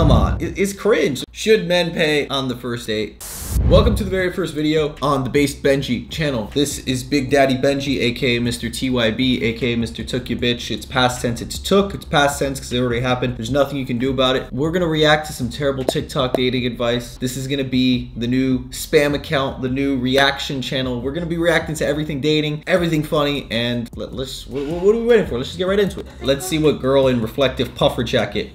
come on, it's cringe. Should men pay on the first date? Welcome to the very first video on the Based Benji channel. This is Big Daddy Benji, aka Mr. TYB, aka Mr. Took Ya Bitch. It's past tense, it's took. It's past tense because it already happened. There's nothing you can do about it. We're gonna react to some terrible TikTok dating advice. This is gonna be the new spam account, the new reaction channel. We're gonna be reacting to everything dating, everything funny, and what are we waiting for? Let's just get right into it. Let's see what girl in reflective puffer jacket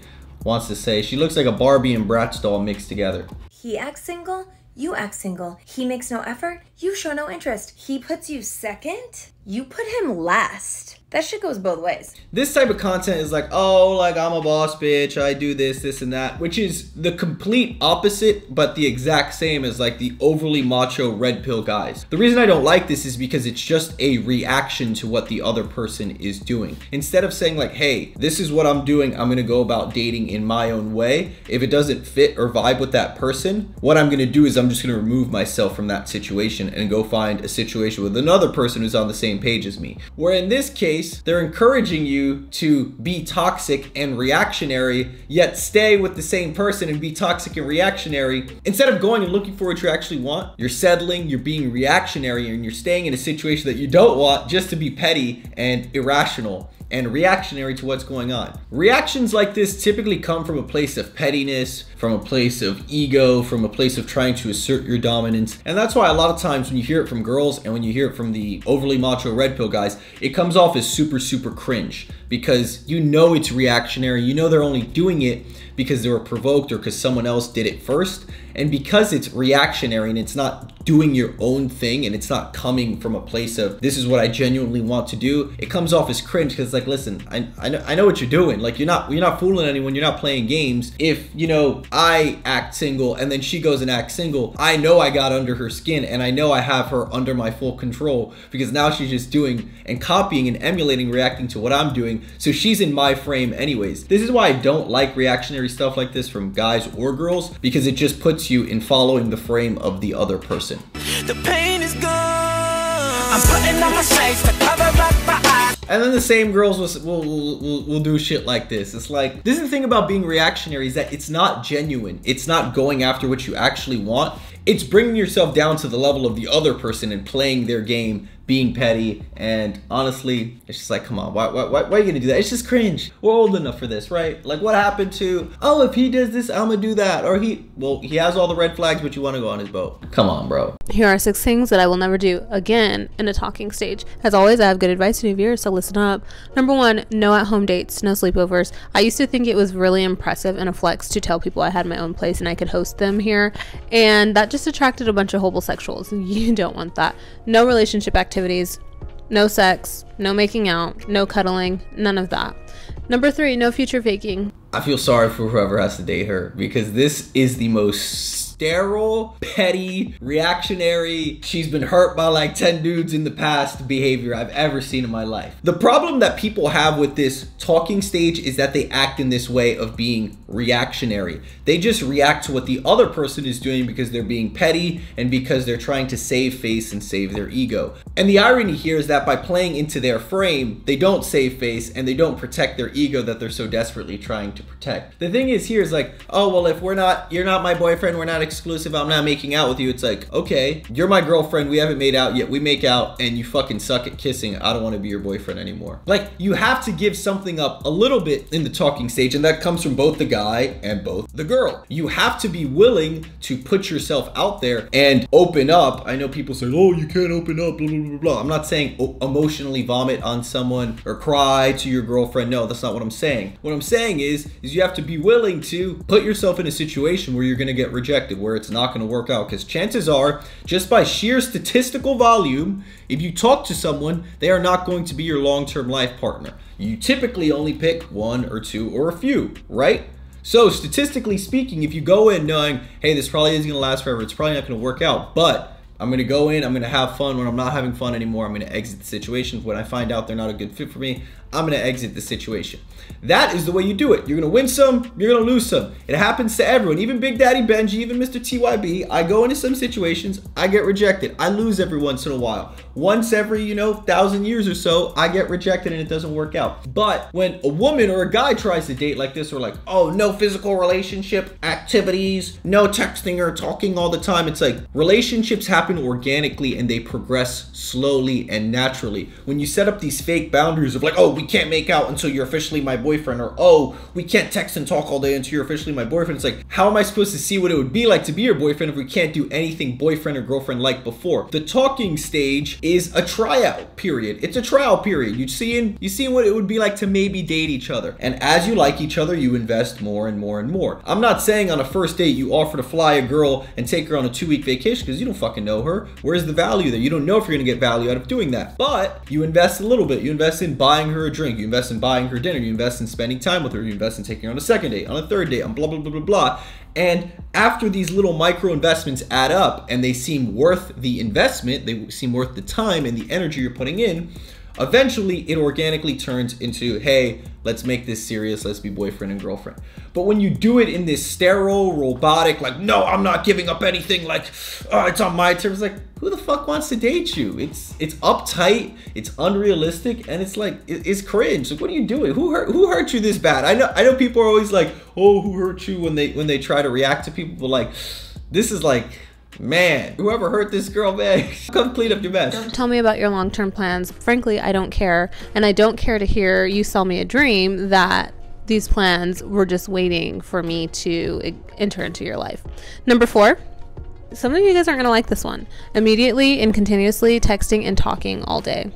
wants to say. She looks like a Barbie and Bratz doll mixed together. He acts single, you act single. He makes no effort, you show no interest. He puts you second, you put him last. That shit goes both ways. This type of content is like, oh, like I'm a boss bitch, I do this, this, and that, which is the complete opposite, but the exact same as like the overly macho red pill guys. The reason I don't like this is because it's just a reaction to what the other person is doing. Instead of saying like, hey, this is what I'm doing, I'm gonna go about dating in my own way. If it doesn't fit or vibe with that person, what I'm gonna do is I'm just gonna remove myself from that situation and go find a situation with another person who's on the same page as me. Where in this case, they're encouraging you to be toxic and reactionary, yet stay with the same person and be toxic and reactionary. Instead of going and looking for what you actually want, you're settling, you're being reactionary, and you're staying in a situation that you don't want just to be petty and irrational and reactionary to what's going on. Reactions like this typically come from a place of pettiness, from a place of ego, from a place of trying to assert your dominance. And that's why a lot of times when you hear it from girls and when you hear it from the overly macho red pill guys, it comes off as super, super cringe because you know it's reactionary. You know they're only doing it because they were provoked or because someone else did it first. And because it's reactionary and it's not doing your own thing and it's not coming from a place of this is what I genuinely want to do, it comes off as cringe because like, listen, I know what you're doing. Like you're not fooling anyone, you're not playing games. If, you know, I act single and then she goes and acts single, I know I got under her skin and I know I have her under my full control because now she's just doing and copying and emulating, reacting to what I'm doing. So she's in my frame anyways. This is why I don't like reactionary stuff like this from guys or girls, because it just puts you in following the frame of the other person. The pain is gone. I'm putting on my shades to cover up my eyes. And then the same girls will do shit like this. It's like, this is the thing about being reactionary, is that it's not genuine. It's not going after what you actually want. It's bringing yourself down to the level of the other person and playing their game, being petty. And honestly, it's just like, come on, why are you gonna do that? It's just cringe. We're old enough for this, right? Like what happened to, oh, if he does this, I'm gonna do that. Or well, he has all the red flags, but you wanna go on his boat. Come on, bro. Here are 6 things that I will never do again in a talking stage. As always, I have good advice to new viewers, so listen up. Number 1, no at-home dates, no sleepovers. I used to think it was really impressive and a flex to tell people I had my own place and I could host them here, and that just attracted a bunch of homosexuals. You don't want that. No relationship activities, no sex, no making out, no cuddling, none of that. Number 3, no future faking. I feel sorry for whoever has to date her because this is the most sterile, petty, reactionary, she's been hurt by like 10 dudes in the past behavior I've ever seen in my life. The problem that people have with this talking stage is that they act in this way of being reactionary. They just react to what the other person is doing because they're being petty and because they're trying to save face and save their ego. And the irony here is that by playing into their frame, they don't save face and they don't protect their ego that they're so desperately trying to protect. The thing is here is like, oh, well, if you're not my boyfriend, we're not exclusive, I'm not making out with you. It's like, okay, you're my girlfriend, we haven't made out yet, we make out and you fucking suck at kissing, I don't want to be your boyfriend anymore. Like, you have to give something up a little bit in the talking stage, and that comes from both the guy and both the girl. You have to be willing to put yourself out there and open up. I know people say, oh, you can't open up, blah, blah, blah, blah. I'm not saying emotionally vomit on someone or cry to your girlfriend. No, that's not what I'm saying. What I'm saying is you have to be willing to put yourself in a situation where you're gonna get rejected, where it's not going to work out, because chances are, just by sheer statistical volume, if you talk to someone, they are not going to be your long-term life partner. You typically only pick 1 or 2 or a few, right? So statistically speaking, if you go in knowing, hey, this probably isn't going to last forever, it's probably not going to work out, but I'm going to go in, I'm going to have fun. When I'm not having fun anymore, I'm going to exit the situation. When I find out they're not a good fit for me, I'm gonna exit the situation. That is the way you do it. You're gonna win some, you're gonna lose some. It happens to everyone, even Big Daddy Benji, even Mr. TYB. I go into some situations, I get rejected. I lose every once in a while. Once every, 1,000 years or so, I get rejected and it doesn't work out. But when a woman or a guy tries to date like this, or like, oh, no physical relationship activities, no texting or talking all the time, it's like relationships happen organically and they progress slowly and naturally. When you set up these fake boundaries of like, oh, we can't make out until you're officially my boyfriend, or oh, we can't text and talk all day until you're officially my boyfriend. It's like, how am I supposed to see what it would be like to be your boyfriend if we can't do anything boyfriend or girlfriend like before? The talking stage is a tryout period. It's a trial period. You're seeing what it would be like to maybe date each other. And as you like each other, you invest more and more and more. I'm not saying on a first date you offer to fly a girl and take her on a 2-week vacation because you don't fucking know her. Where's the value there? You don't know if you're gonna get value out of doing that. But you invest a little bit. You invest in buying her a drink. You invest in buying her dinner. You invest in spending time with her. You invest in taking her on a second date, on a third date, on blah, blah, blah, blah, blah. And after these little micro investments add up and they seem worth the investment, they seem worth the time and the energy you're putting in, eventually it organically turns into, hey, let's make this serious, let's be boyfriend and girlfriend. But when you do it in this sterile, robotic, like, no, I'm not giving up anything, like, oh, it's on my terms, like, who the fuck wants to date you? It's uptight, it's unrealistic, and it's like, it's cringe. Like, what are you doing? Who hurt you this bad? I know people are always like, oh, who hurt you when they try to react to people, but like, this is like, man, whoever hurt this girl, man, come clean up your mess. Don't tell me about your long-term plans. Frankly, I don't care. And I don't care to hear you sell me a dream that these plans were just waiting for me to enter into your life. Number 4, some of you guys aren't going to like this one. Immediately and continuously texting and talking all day.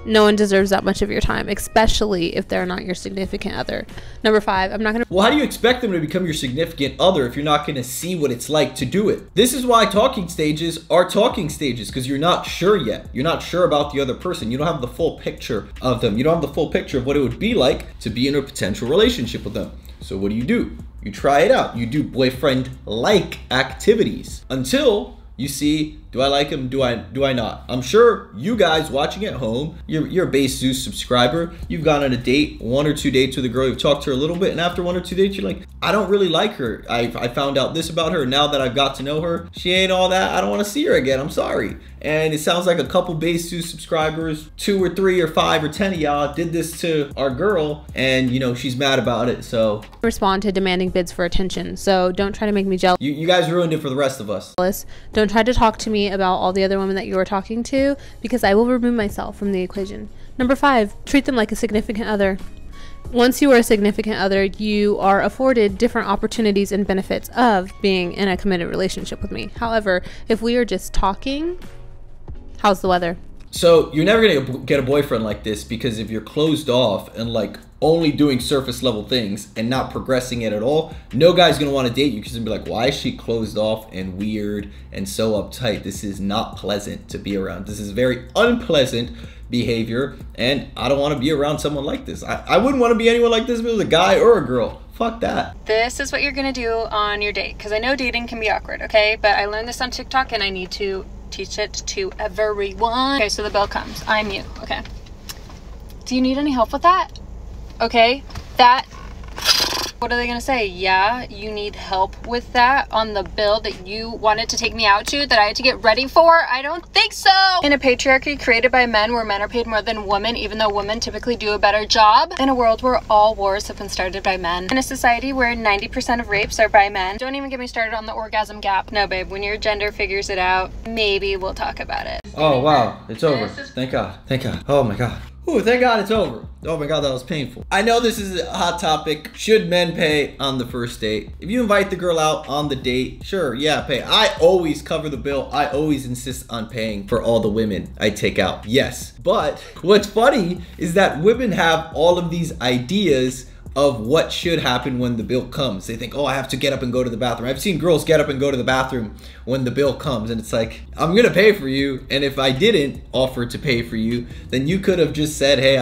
No one deserves that much of your time, especially if they're not your significant other. Number 5, I'm not gonna... Well, how do you expect them to become your significant other if you're not gonna see what it's like to do it? This is why talking stages are talking stages, because you're not sure yet. You're not sure about the other person. You don't have the full picture of them. You don't have the full picture of what it would be like to be in a potential relationship with them. So what do? You try it out. You do boyfriend-like activities until you see, do I like him? Do I not? I'm sure you guys watching at home, you're a Base Zeus subscriber. You've gone on a date, 1 or 2 dates with a girl. You've talked to her a little bit, and after 1 or 2 dates, you're like, I don't really like her. I found out this about her. Now that I've got to know her, she ain't all that. I don't want to see her again. I'm sorry. And it sounds like a couple Base Zeus subscribers, 2 or 3 or 5 or 10 of y'all did this to our girl, and she's mad about it. So respond to demanding bids for attention. So don't try to make me jealous. You guys ruined it for the rest of us. Don't try to talk to me about all the other women that you are talking to, because I will remove myself from the equation. Number 5, treat them like a significant other. Once you are a significant other, you are afforded different opportunities and benefits of being in a committed relationship with me. However, if we are just talking, how's the weather? So you're never gonna get a boyfriend like this, because if you're closed off and like only doing surface level things and not progressing it at all, no guy's gonna want to date you, because they'll be like, why is she closed off and weird and so uptight? This is not pleasant to be around. This is very unpleasant behavior, and I don't want to be around someone like this. I wouldn't want to be anyone like this if it was a guy or a girl. Fuck that. This is what you're gonna do on your date, because I know dating can be awkward, okay? But I learned this on TikTok and I need to teach it to everyone. Okay, so the bell comes. I'm you, okay? Do you need any help with that? Okay, that, what are they gonna say? Yeah, you need help with that on the bill that you wanted to take me out to, that I had to get ready for? I don't think so. In a patriarchy created by men, where men are paid more than women, even though women typically do a better job. In a world where all wars have been started by men. In a society where 90% of rapes are by men. Don't even get me started on the orgasm gap. No, babe, when your gender figures it out, maybe we'll talk about it. Oh, wow, it's over. Thank God, thank God. Oh my God. Ooh, thank God it's over. Oh my God, that was painful. I know this is a hot topic. Should men pay on the first date? If you invite the girl out on the date, sure, yeah, pay. I always cover the bill. I always insist on paying for all the women I take out. Yes. But what's funny is that women have all of these ideas of what should happen when the bill comes. They think, oh, I have to get up and go to the bathroom. I've seen girls get up and go to the bathroom when the bill comes, and it's like, I'm gonna pay for you, and if I didn't offer to pay for you, then you could have just said, hey,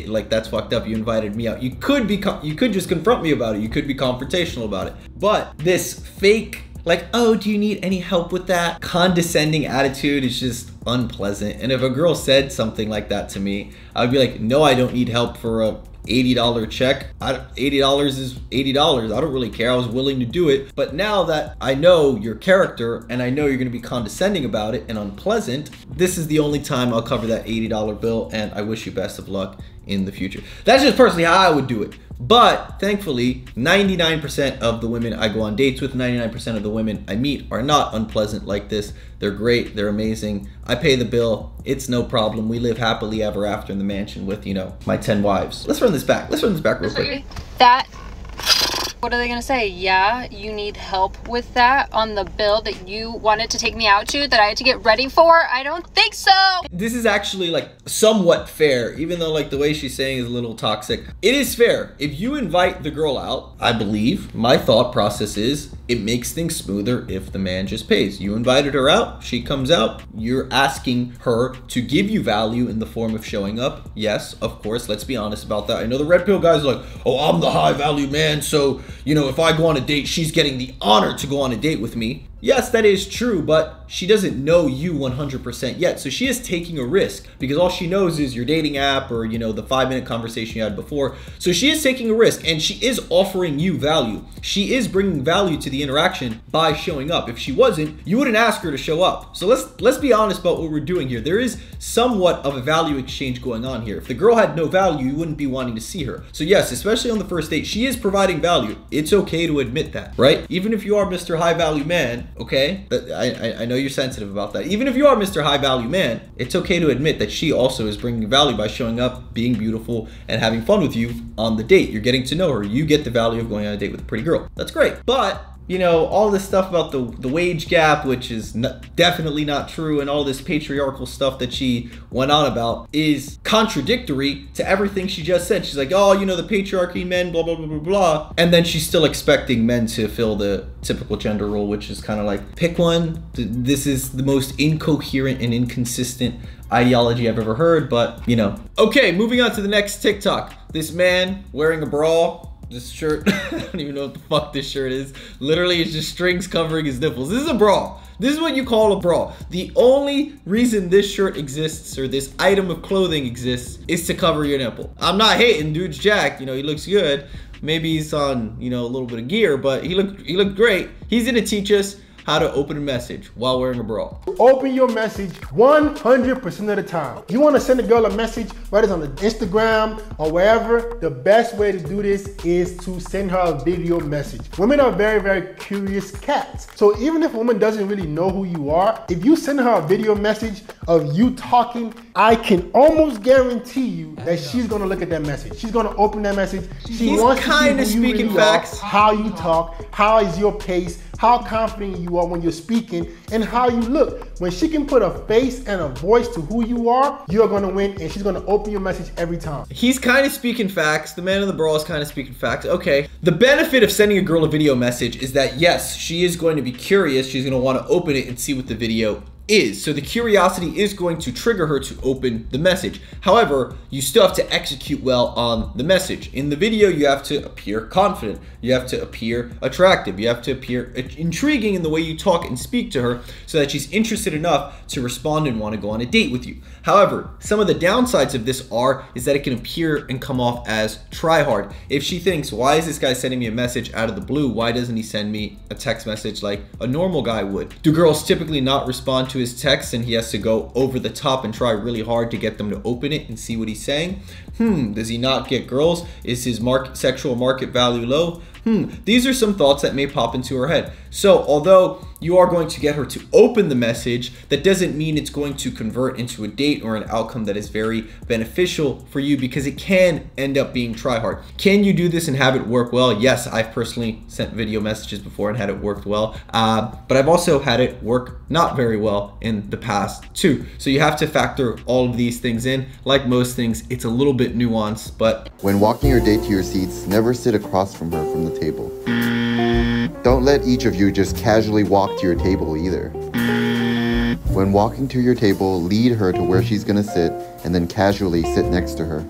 like, that's fucked up, you invited me out. You could just confront me about it. You could be confrontational about it. But this fake, like, oh, do you need any help with that? Condescending attitude is just unpleasant. And if a girl said something like that to me, I'd be like, no, I don't need help for a $80 check. $80 is $80. I don't really care. I was willing to do it. But now that I know your character and I know you're going to be condescending about it and unpleasant, this is the only time I'll cover that $80 bill, and I wish you best of luck in the future. That's just personally how I would do it. But thankfully, 99% of the women I go on dates with, 99% of the women I meet are not unpleasant like this. They're great. They're amazing. I pay the bill. It's no problem. We live happily ever after in the mansion with, you know, my 10 wives. Let's run this back. Let's run this back real quick. What are they gonna say? Yeah, you need help with that on the bill that you wanted to take me out to, that I had to get ready for? I don't think so. This is actually like somewhat fair, even though like the way she's saying is a little toxic. It is fair. If you invite the girl out, I believe my thought process is it makes things smoother if the man just pays. You invited her out, she comes out, you're asking her to give you value in the form of showing up. Yes, of course, let's be honest about that. I know the red pill guys are like, oh, I'm the high value man, so you know, if I go on a date, she's getting the honor to go on a date with me. Yes, that is true, but she doesn't know you 100% yet. So she is taking a risk because all she knows is your dating app or, you know, the 5-minute conversation you had before. So she is taking a risk and she is offering you value. She is bringing value to the interaction by showing up. If she wasn't, you wouldn't ask her to show up. So let's be honest about what we're doing here. There is somewhat of a value exchange going on here. If the girl had no value, you wouldn't be wanting to see her. So yes, especially on the first date, she is providing value. It's okay to admit that, right? Even if you are Mr. High Value Man, okay, I know you're sensitive about that. Even if you are Mr. High Value Man, it's okay to admit that she also is bringing value by showing up, being beautiful, and having fun with you on the date. You're getting to know her. You get the value of going on a date with a pretty girl. That's great. But you know, all this stuff about the wage gap, which is definitely not true, and all this patriarchal stuff that she went on about is contradictory to everything she just said. She's like, oh, you know, the patriarchy, men, blah, blah, blah, blah, blah. And then she's still expecting men to fill the typical gender role, which is kind of like, pick one. This is the most incoherent and inconsistent ideology I've ever heard, but, you know. Okay, moving on to the next TikTok. This man wearing a bra. This shirt, I don't even know what the fuck this shirt is. Literally, it's just strings covering his nipples. This is a bra. This is what you call a bra. The only reason this shirt exists, or this item of clothing exists, is to cover your nipple. I'm not hating, dude's jacked. You know, he looks good. Maybe he's on, you know, a little bit of gear, but he looked great. He's gonna teach us how to open a message while wearing a bra. Open your message 100% of the time. You want to send a girl a message, whether it's on the Instagram or wherever, the best way to do this is to send her a video message. Women are very, very curious cats. So even if a woman doesn't really know who you are, if you send her a video message of you talking, I can almost guarantee you that she's gonna look at that message. She's gonna open that message. She wants to see who you really are, how you talk, how is your pace, how confident you are when you're speaking, and how you look. When she can put a face and a voice to who you are, you're gonna win, and she's gonna open your message every time. He's kind of speaking facts. The man in the bra is kind of speaking facts. Okay. The benefit of sending a girl a video message is that, yes, she is going to be curious. She's gonna want to open it and see what the video is. So the curiosity is going to trigger her to open the message. However, you still have to execute well on the message. In the video, you have to appear confident. You have to appear attractive. You have to appear intriguing in the way you talk and speak to her so that she's interested enough to respond and want to go on a date with you. However, some of the downsides of this is that it can appear and come off as try hard. If she thinks, why is this guy sending me a message out of the blue? Why doesn't he send me a text message like a normal guy would? Do girls typically not respond to his text and he has to go over the top and try really hard to get them to open it and see what he's saying? Does he not get girls? Is his sexual market value low? These are some thoughts that may pop into her head. So although you are going to get her to open the message, that doesn't mean it's going to convert into a date or an outcome that is very beneficial for you, because it can end up being try hard. Can you do this and have it work well? Yes, I've personally sent video messages before and had it work well, but I've also had it work not very well in the past too. So you have to factor all of these things in. Like most things, it's a little bit nuanced, but when walking your date to your seats, never sit across from her from the table. Don't let each of you just casually walk to your table either. When walking to your table, lead her to where she's gonna sit and then casually sit next to her.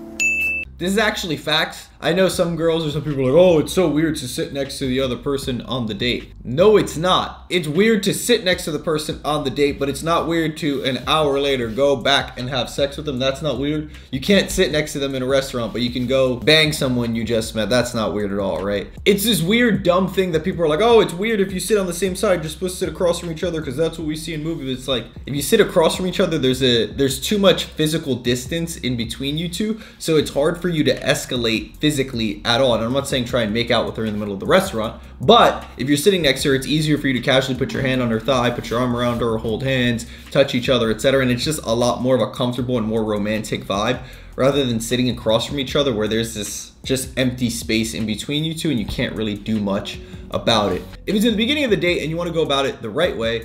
This is actually facts. I know some girls or some people are like, oh, it's so weird to sit next to the other person on the date. No, it's not. It's weird to sit next to the person on the date, but it's not weird to an hour later go back and have sex with them. That's not weird. You can't sit next to them in a restaurant, but you can go bang someone you just met. That's not weird at all, right? It's this weird, dumb thing that people are like, oh, it's weird if you sit on the same side. You're supposed to sit across from each other because that's what we see in movies. It's like, if you sit across from each other, there's too much physical distance in between you two, so it's hard for you to escalate physically at all. And I'm not saying try and make out with her in the middle of the restaurant, but if you're sitting next to her, it's easier for you to casually put your hand on her thigh, put your arm around her, hold hands, touch each other, etc. And it's just a lot more of a comfortable and more romantic vibe rather than sitting across from each other where there's this just empty space in between you two and you can't really do much about it. If it's in the beginning of the date and you want to go about it the right way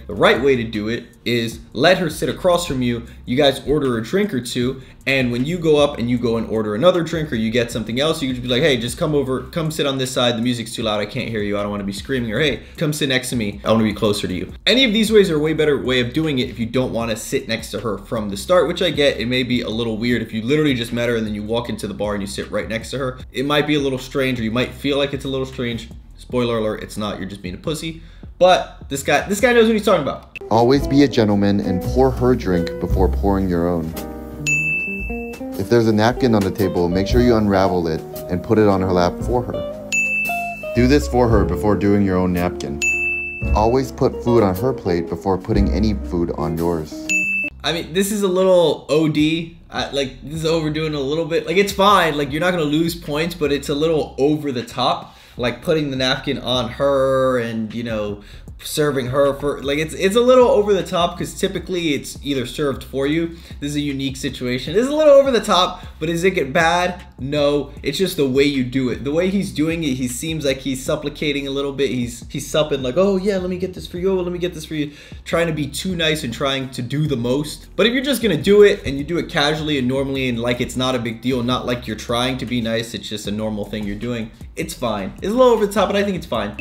to do it is let her sit across from you. You guys order a drink or two, and when you go up and you go and order another drink or you get something else, you could just be like, hey, just come over, come sit on this side. The music's too loud. I can't hear you. I don't want to be screaming. Or hey, come sit next to me. I want to be closer to you. Any of these ways are a way better way of doing it if you don't want to sit next to her from the start, which I get. It may be a little weird if you literally just met her and then you walk into the bar and you sit right next to her. It might be a little strange, or you might feel like it's a little strange. Spoiler alert, it's not. You're just being a pussy. But this guy knows what he's talking about. Always be a gentleman and pour her drink before pouring your own. If there's a napkin on the table, make sure you unravel it and put it on her lap for her. Do this for her before doing your own napkin. Always put food on her plate before putting any food on yours. I mean, this is a little OD. Like, this is overdoing it a little bit. Like, it's fine. Like, you're not going to lose points, but it's a little over the top. Like, putting the napkin on her and, you know, serving her for, like, it's a little over the top because typically it's either served for you. This is a unique situation. This is a little over the top, but does it get bad? No, it's just the way you do it. The way he's doing it, he seems like he's supplicating a little bit. He's supping like, oh yeah, let me get this for you. Oh, let me get this for you. Trying to be too nice and trying to do the most. But if you're just gonna do it and you do it casually and normally and like it's not a big deal, not like you're trying to be nice, it's just a normal thing you're doing, it's fine. It's a little over the top, but I think it's fine.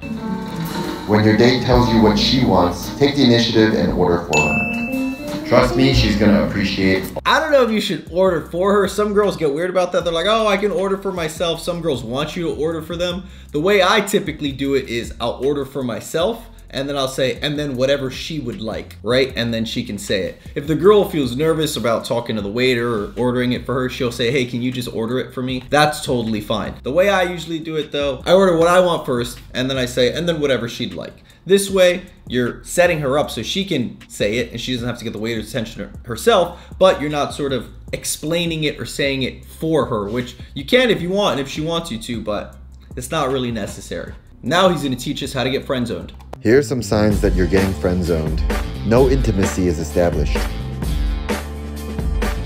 When your date tells you what she wants, take the initiative and order for her. Trust me, she's gonna appreciate. I don't know if you should order for her. Some girls get weird about that. They're like, oh, I can order for myself. Some girls want you to order for them. The way I typically do it is I'll order for myself, and then I'll say, and then whatever she would like, right? And then she can say it. If the girl feels nervous about talking to the waiter or ordering it for her, she'll say, hey, can you just order it for me? That's totally fine. The way I usually do it though, I order what I want first, and then I say, and then whatever she'd like. This way, you're setting her up so she can say it and she doesn't have to get the waiter's attention herself, but you're not sort of explaining it or saying it for her, which you can if you want and if she wants you to, but it's not really necessary. Now he's gonna teach us how to get friend zoned. Here are some signs that you're getting friend zoned. No intimacy is established.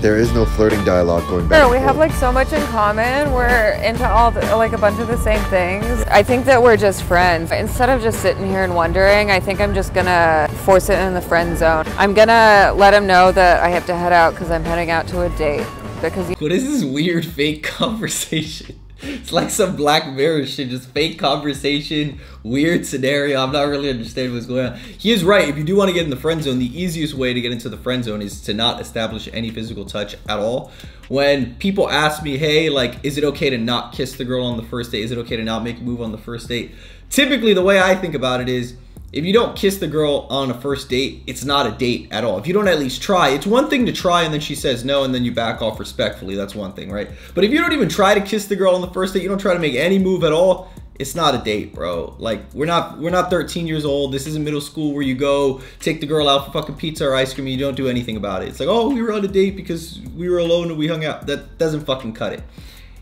There is no flirting dialogue going back. Sure, we have like so much in common. We're into all like a bunch of the same things. I think that we're just friends. Instead of just sitting here and wondering, I think I'm just gonna force it in the friend zone. I'm gonna let him know that I have to head out because I'm heading out to a date. Because what is this weird fake conversation? It's like some Black Mirror shit, just fake conversation, weird scenario. I'm not really understanding what's going on. He is right. If you do want to get in the friend zone, the easiest way to get into the friend zone is to not establish any physical touch at all. When people ask me, hey, like, is it okay to not kiss the girl on the first date? Is it okay to not make a move on the first date? Typically, the way I think about it is, if you don't kiss the girl on a first date, it's not a date at all. If you don't at least try, it's one thing to try and then she says no and then you back off respectfully. That's one thing, right? But if you don't even try to kiss the girl on the first date, you don't try to make any move at all, it's not a date, bro. Like, we're not 13 years old. This isn't middle school where you go take the girl out for fucking pizza or ice cream and you don't do anything about it. It's like, oh, we were on a date because we were alone and we hung out. That doesn't fucking cut it.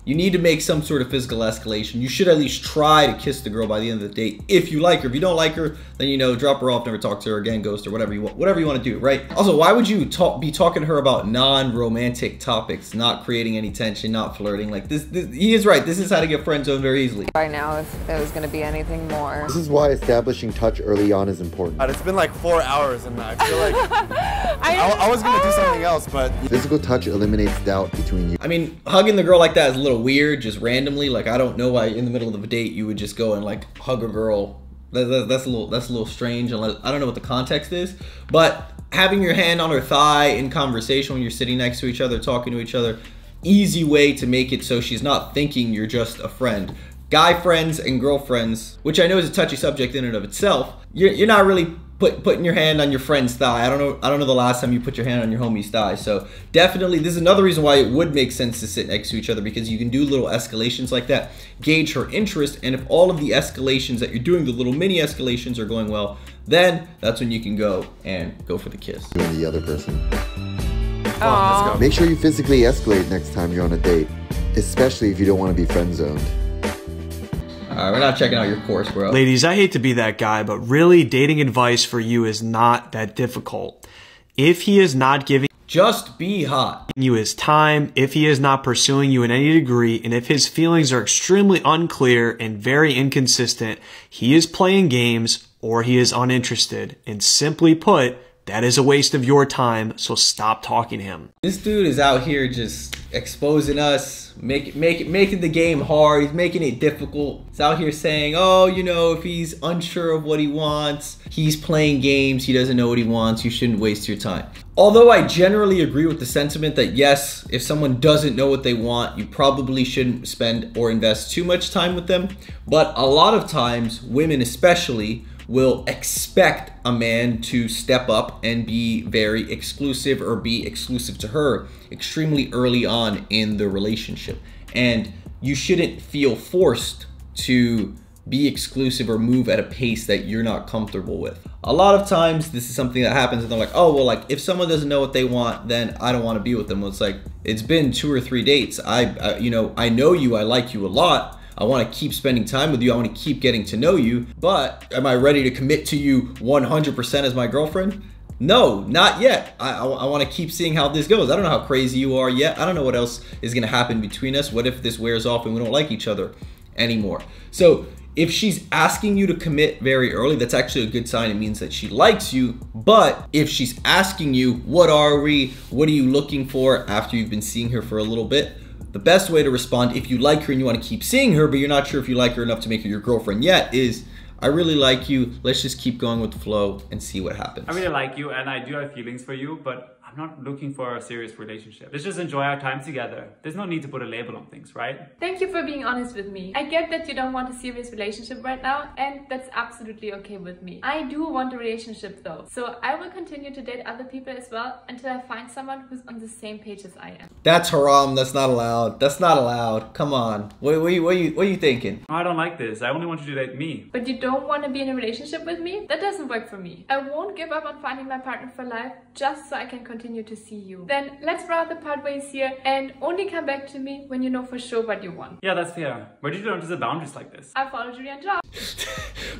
You need to make some sort of physical escalation. You should at least try to kiss the girl by the end of the date if you like her. If you don't like her, then, you know, drop her off, never talk to her again, ghost her, whatever you want to do, right? Also, why would you be talking to her about non-romantic topics, not creating any tension, not flirting? Like, this he is right. This is how to get friend zoned very easily. by now, if it was going to be anything more. This is why establishing touch early on is important. It's been like 4 hours and I feel like I was going to do something else, but... Physical touch eliminates doubt between you. I mean, hugging the girl like that is a little weird, just randomly. Like, I don't know why in the middle of a date you would just go and like hug a girl. That's a little strange. Unless, I don't know what the context is, but having your hand on her thigh in conversation when you're sitting next to each other, talking to each other, easy way to make it so she's not thinking you're just a friend. Guy friends and girlfriends, which I know is a touchy subject in and of itself, you're not really putting your hand on your friend's thigh. I don't know the last time you put your hand on your homie's thigh. So definitely, this is another reason why it would make sense to sit next to each other, because you can do little escalations like that, gauge her interest, and if all of the escalations that you're doing, the little mini escalations, are going well, then that's when you can go for the kiss. You and the other person. Aww. Let's go. Make sure you physically escalate next time you're on a date, especially if you don't want to be friend zoned. Alright, we're not checking out your course, bro. Ladies, I hate to be that guy, but really, dating advice for you is not that difficult. If he is not giving Just be hot. you his time, if he is not pursuing you in any degree, and if his feelings are extremely unclear and very inconsistent, he is playing games or he is uninterested. And simply put, that is a waste of your time, so stop talking to him. This dude is out here just exposing us, making the game hard. He's making it difficult. He's out here saying, oh, you know, if he's unsure of what he wants, he's playing games, he doesn't know what he wants, you shouldn't waste your time. Although I generally agree with the sentiment that yes, if someone doesn't know what they want, you probably shouldn't spend or invest too much time with them. But a lot of times, women especially, will expect a man to step up and be very exclusive or be exclusive to her extremely early on in the relationship. And you shouldn't feel forced to be exclusive or move at a pace that you're not comfortable with. A lot of times this is something that happens and they're like, oh, well, like if someone doesn't know what they want, then I don't want to be with them. Well, it's like, it's been 2 or 3 dates. I know you, I like you a lot. I want to keep spending time with you. I want to keep getting to know you, but am I ready to commit to you 100% as my girlfriend? No, not yet. I want to keep seeing how this goes. I don't know how crazy you are yet. I don't know what else is going to happen between us. What if this wears off and we don't like each other anymore? So if she's asking you to commit very early, that's actually a good sign. It means that she likes you. But if she's asking you, what are we? What are you looking for after you've been seeing her for a little bit? The best way to respond, if you like her and you want to keep seeing her, but you're not sure if you like her enough to make her your girlfriend yet, is, I really like you. Let's just keep going with the flow and see what happens. I really like you and I do have feelings for you, but I'm not looking for a serious relationship. Let's just enjoy our time together. There's no need to put a label on things, right? Thank you for being honest with me. I get that you don't want a serious relationship right now, and that's absolutely okay with me. I do want a relationship though, so I will continue to date other people as well until I find someone who's on the same page as I am. That's haram. That's not allowed. That's not allowed. Come on. What are you thinking? I don't like this. I only want you to date me. But you don't want to be in a relationship with me? That doesn't work for me. I won't give up on finding my partner for life just so I can continue to see you. Then let's rather part ways here and only come back to me when you know for sure what you want. Yeah, that's fair. Where did you learn to set boundaries like this? I followed you and job.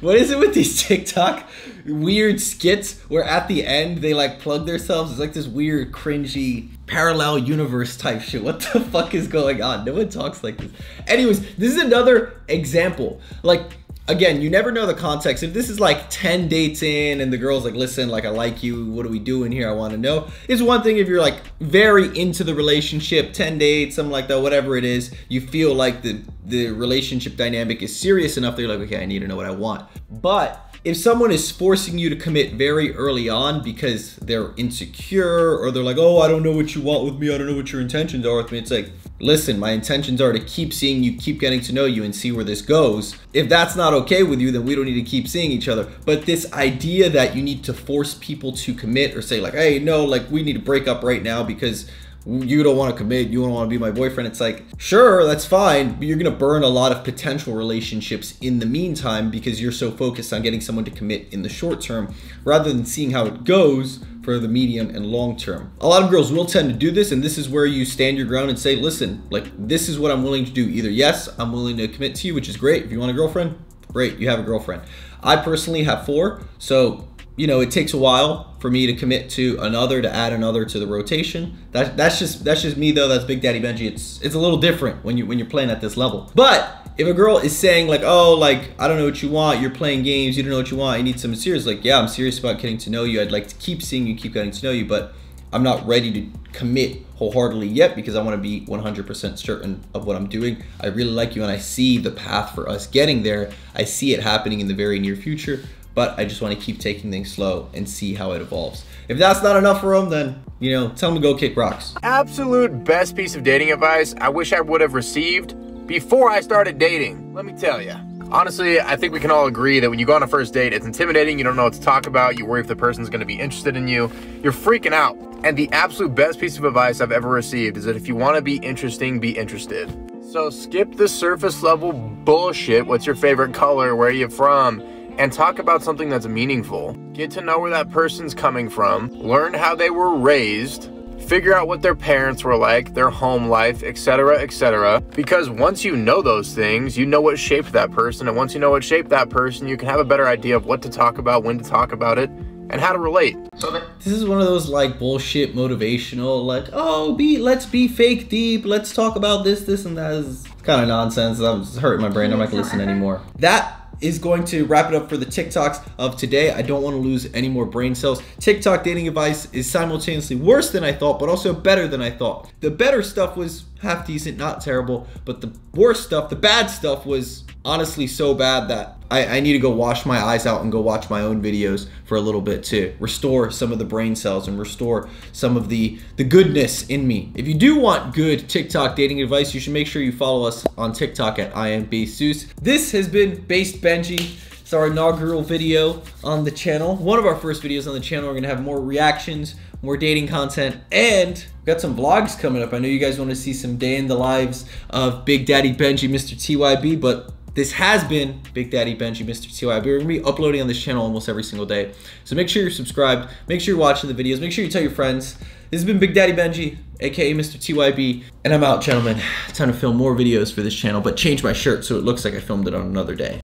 What is it with these TikTok weird skits where at the end they like plug themselves? It's like this weird cringy parallel universe type shit. What the fuck is going on? No one talks like this. Anyways, this is another example. Like, again, you never know the context. If this is like 10 dates in and the girl's like, listen, like I like you, what are we doing here? I want to know. It's one thing if you're like very into the relationship, 10 dates, something like that, whatever it is, you feel like the relationship dynamic is serious enough that you're like, okay, I need to know what I want. But if someone is forcing you to commit very early on because they're insecure or they're like, oh, I don't know what you want with me, I don't know what your intentions are with me, it's like, listen, my intentions are to keep seeing you, keep getting to know you and see where this goes. If that's not okay with you, then we don't need to keep seeing each other. But this idea that you need to force people to commit or say like, hey, no, like we need to break up right now because you don't want to commit, you don't want to be my boyfriend. It's like, sure, that's fine, but you're going to burn a lot of potential relationships in the meantime because you're so focused on getting someone to commit in the short term rather than seeing how it goes for the medium and long term. A lot of girls will tend to do this, and this is where you stand your ground and say, listen, like this is what I'm willing to do. Either yes, I'm willing to commit to you, which is great. If you want a girlfriend, great, you have a girlfriend. I personally have 4, so you know, it takes a while for me to commit to another, to add another to the rotation. That's just me though. That's Big Daddy Benji. It's a little different when you're playing at this level. But if a girl is saying like, oh, like I don't know what you want, you're playing games, you don't know what you want, you need something serious, like yeah, I'm serious about getting to know you. I'd like to keep seeing you, keep getting to know you, but I'm not ready to commit wholeheartedly yet because I want to be 100% certain of what I'm doing. I really like you and I see the path for us getting there. I see it happening in the very near future, but I just want to keep taking things slow and see how it evolves. If that's not enough for them, then, you know, tell them to go kick rocks. Absolute best piece of dating advice I wish I would have received before I started dating. Let me tell you. Honestly, I think we can all agree that when you go on a first date, it's intimidating, you don't know what to talk about, you worry if the person's gonna be interested in you, you're freaking out. And the absolute best piece of advice I've ever received is that if you wanna be interesting, be interested. So skip the surface level bullshit, what's your favorite color, where are you from, and talk about something that's meaningful. Get to know where that person's coming from, learn how they were raised, figure out what their parents were like, their home life, etc., etc. Because once you know those things, you know what shaped that person, and once you know what shaped that person, you can have a better idea of what to talk about, when to talk about it, and how to relate. This is one of those like bullshit motivational, like, oh, let's be fake deep, let's talk about this and that. Is kind of nonsense. That was hurting my brain. I'm not gonna listen anymore. That is going to wrap it up for the TikToks of today. I don't want to lose any more brain cells. TikTok dating advice is simultaneously worse than I thought, but also better than I thought. The better stuff was half decent, not terrible, but the worst stuff, the bad stuff, was honestly so bad that I need to go wash my eyes out and go watch my own videos for a little bit to restore some of the brain cells and restore some of the goodness in me. If you do want good TikTok dating advice, you should make sure you follow us on TikTok at IamBaseSeus. This has been Based Benji. It's our inaugural video on the channel. One of our first videos on the channel. We're gonna have more reactions, more dating content, and we've got some vlogs coming up. I know you guys want to see some day in the lives of Big Daddy Benji, Mr. TYB, but this has been Big Daddy Benji, Mr. TYB. We're gonna be uploading on this channel almost every single day. So make sure you're subscribed, make sure you're watching the videos, make sure you tell your friends. This has been Big Daddy Benji, aka Mr. TYB, and I'm out, gentlemen. Time to film more videos for this channel, but change my shirt so it looks like I filmed it on another day.